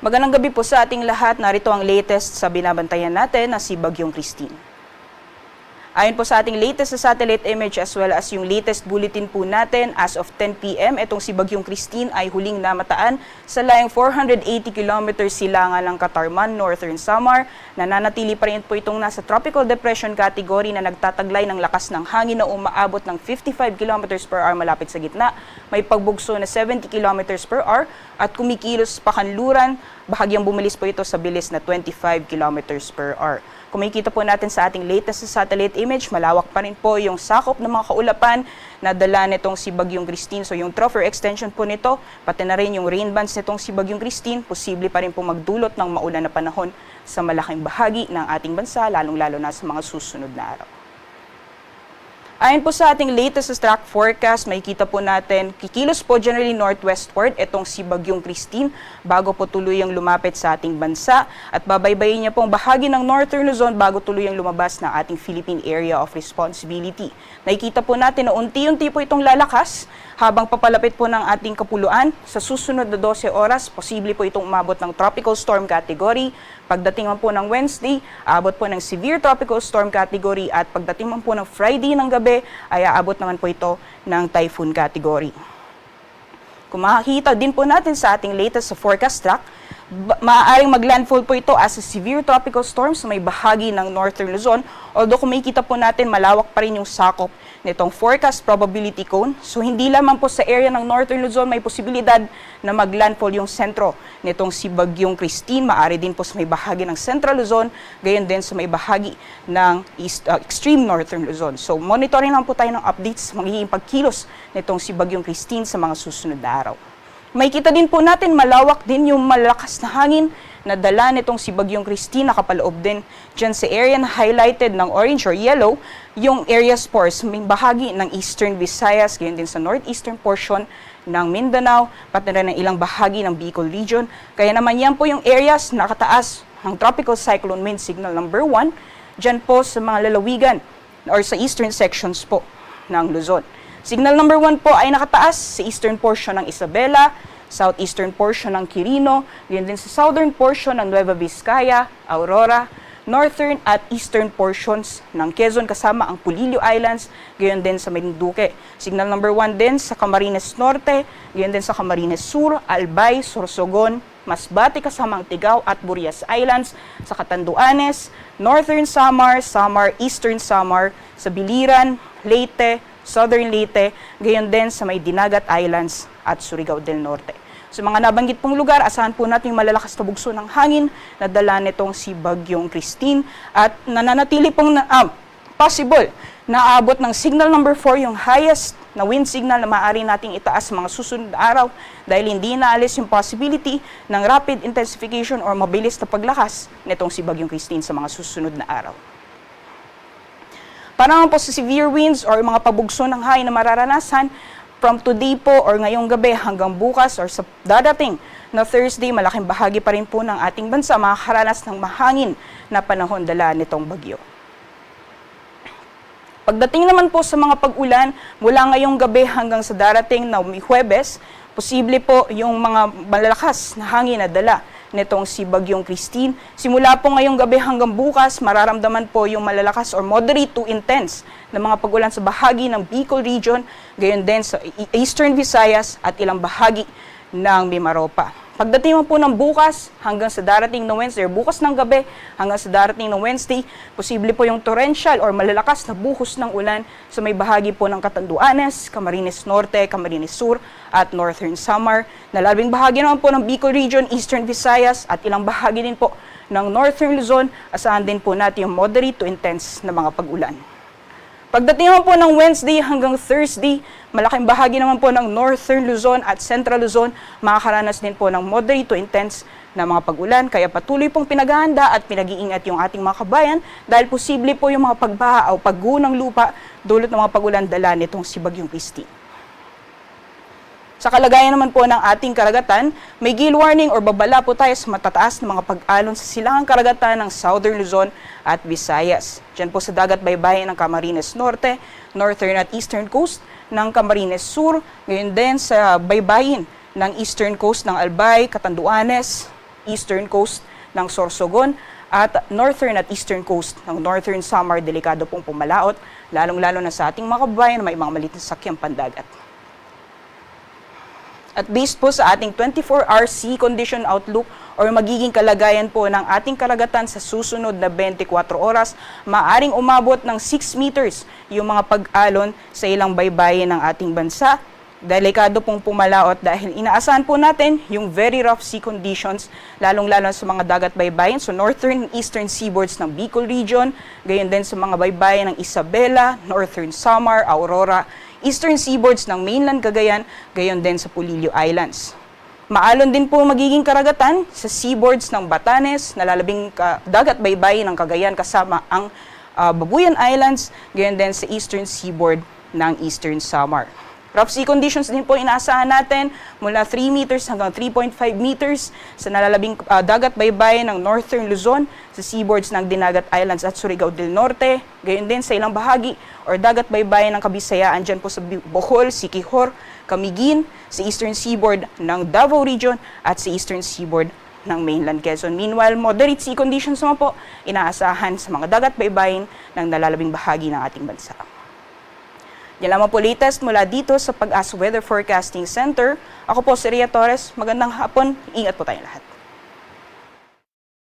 Magandang gabi po sa ating lahat. Narito ang latest sa binabantayan natin na si Bagyong Christine. Ayon po sa ating latest sa satellite image as well as yung latest bulletin po natin, as of 10 p.m., itong si Bagyong Christine ay huling namataan sa layang 480 km silangan ng Katarman, Northern Samar. Nananatili pa rin po itong nasa tropical depression category na nagtataglay ng lakas ng hangin na umaabot ng 55 km per hour malapit sa gitna. May pagbugso na 70 km per hour at kumikilos pakanluran. Bahagyang bumilis po ito sa bilis na 25 km per hour. Kung makikita po natin sa ating latest sa satellite image, malawak pa rin po yung sakop ng mga kaulapan na dala nitong si Bagyong Christine. So yung trough or extension po nito, pati na rin yung rain bands nitong si Bagyong Christine, posible pa rin po magdulot ng maulan na panahon sa malaking bahagi ng ating bansa, lalong-lalo na sa mga susunod na araw. Ayon po sa ating latest track forecast, makikita po natin, kikilos po generally northwestward itong si Bagyong Christine bago po tuluyang lumapit sa ating bansa at babaybayin niya pong bahagi ng Northern Luzon bago tuluyang lumabas ng ating Philippine Area of Responsibility. Nakikita po natin na unti-unti po itong lalakas habang papalapit po ng ating kapuluan. Sa susunod na 12 oras, posible po itong umabot ng tropical storm category. Pagdating man po ng Wednesday, aabot po ng severe tropical storm category at pagdating man po ng Friday ng gabi, ay aabot naman po ito ng typhoon category. Kung makikita din po natin sa ating latest forecast track, maaaring maglandfall po ito as a severe tropical storm sa may bahagi ng Northern Luzon. Although kung makikita po natin, malawak pa rin yung sakop nitong forecast probability cone. So hindi lamang po sa area ng Northern Luzon may posibilidad na maglandfall yung sentro nitong si Bagyong Christine. Maaari din po sa may bahagi ng Central Luzon, gayon din sa may bahagi ng extreme Northern Luzon. So monitoring lang po tayo ng updates sa magiging pagkilos nitong si Bagyong Christine sa mga susunod na araw. Makikita din po natin malawak din yung malakas na hangin na dala nitong si Bagyong Christine, nakapaloob din dyan sa area na highlighted ng orange or yellow, yung area spores, may bahagi ng Eastern Visayas, ganyan din sa northeastern portion ng Mindanao, pati rin ng ilang bahagi ng Bicol region. Kaya naman yan po yung areas nakataas ng Tropical Cyclone Wind Signal number 1, dyan po sa mga lalawigan or sa eastern sections po ng Luzon. Signal number 1 po ay nakataas sa eastern portion ng Isabela, southeastern portion ng Quirino, ganyan din sa southern portion ng Nueva Vizcaya, Aurora, northern at eastern portions ng Quezon kasama ang Pulilio Islands, gayon din sa Marinduque. Signal number 1 din sa Camarines Norte, gayon din sa Camarines Sur, Albay, Sorsogon, Masbate kasama ang Tigao at Burias Islands, sa Catanduanes, Northern Samar, Samar, Eastern Samar, sa Biliran, Leyte, Southern Leyte, gayon din sa may Dinagat Islands at Surigao del Norte. Sa mga nabanggit pong lugar, asahan po natin yung malalakas na bugso ng hangin na dala nitong si Bagyong Christine at nananatili pong possible na aabot ng signal number 4 yung highest na wind signal na maaari nating itaas sa mga susunod na araw dahil hindi naalis yung possibility ng rapid intensification or mabilis na paglakas nitong si Bagyong Christine sa mga susunod na araw. Para naman po sa severe winds or mga pabugso ng hangin na mararanasan, from today po or ngayong gabi hanggang bukas or sa dadating na Thursday, malaking bahagi pa rin po ng ating bansa makakaranas ng mahangin na panahon dala nitong bagyo. Pagdating naman po sa mga pag-ulan, mula ngayong gabi hanggang sa darating na Huwebes, posible po yung mga malalakas na hangin na dala nitong si Bagyong Christine. Simula po ngayong gabi hanggang bukas, mararamdaman po yung malalakas or moderate to intense na mga pag-ulan sa bahagi ng Bicol region, gayon din sa Eastern Visayas at ilang bahagi ng Mimaropa. Pagdating po ng bukas hanggang sa darating na Wednesday, or bukas ng gabi hanggang sa darating na Wednesday, posible po yung torrential or malalakas na buhos ng ulan sa may bahagi po ng Catanduanes, Camarines Norte, Camarines Sur at Northern Samar. Nalalabing bahagi naman po ng Bicol region, Eastern Visayas at ilang bahagi din po ng Northern Luzon. Asahan din po natin yung moderate to intense na mga pag-ulan. Pagdating naman po ng Wednesday hanggang Thursday, malaking bahagi naman po ng Northern Luzon at Central Luzon, makakaranas din po ng moderate to intense na mga pag-ulan. Kaya patuloy pong pinaghahanda at pinag-iingat yung ating mga kabayan dahil posible po yung mga pagbaha o pagguho ng lupa dulot ng mga pag-ulan dala nitong si Bagyong Christine. Sa kalagayan naman po ng ating karagatan, may gale warning or babala po tayo sa matataas na mga pag-alon sa silangang karagatan ng Southern Luzon at Visayas. Diyan po sa dagat baybayin ng Camarines Norte, Northern at Eastern Coast ng Camarines Sur, ngayon din sa baybayin ng Eastern Coast ng Albay, Catanduanes, eastern coast ng Sorsogon at northern at eastern coast ng Northern Samar. Delikado pong pumalaot, lalong-lalo na sa ating mga kababayan na may mga maliit na sakyang pandagat. At based po sa ating 24-hour sea condition outlook or magiging kalagayan po ng ating karagatan sa susunod na 24 oras, maaring umabot ng 6 meters yung mga pag-alon sa ilang baybayin ng ating bansa. Delikado pong pumalaot dahil inaasahan po natin yung very rough sea conditions, lalong-lalo sa mga dagat baybayin, so northern and eastern seaboards ng Bicol region, gayon din sa mga baybayin ng Isabela, Northern Samar, Aurora, eastern seaboards ng mainland Cagayan, gayon din sa Polillo Islands. Maalon din po magiging karagatan sa seaboards ng Batanes, nalalabing dagat baybayin ng Cagayan kasama ang Babuyan Islands, gayon din sa eastern seaboard ng Eastern Samar. Rough sea conditions din po inaasahan natin mula 3 meters hanggang 3.5 meters sa nalalabing dagat baybayin ng Northern Luzon, sa seaboards ng Dinagat Islands at Surigao del Norte, gayon din sa ilang bahagi or dagat baybayin ng Kabisayaan dyan po sa Bohol, Siquijor, Camiguin, sa eastern seaboard ng Davao Region at sa eastern seaboard ng mainland Quezon. Meanwhile, moderate sea conditions naman po inaasahan sa mga dagat baybayin ng nalalabing bahagi ng ating bansa. Yan lamang po latest mula dito sa Pag-asa Weather Forecasting Center. Ako po si Ria Torres. Magandang hapon. Ingat po tayong lahat.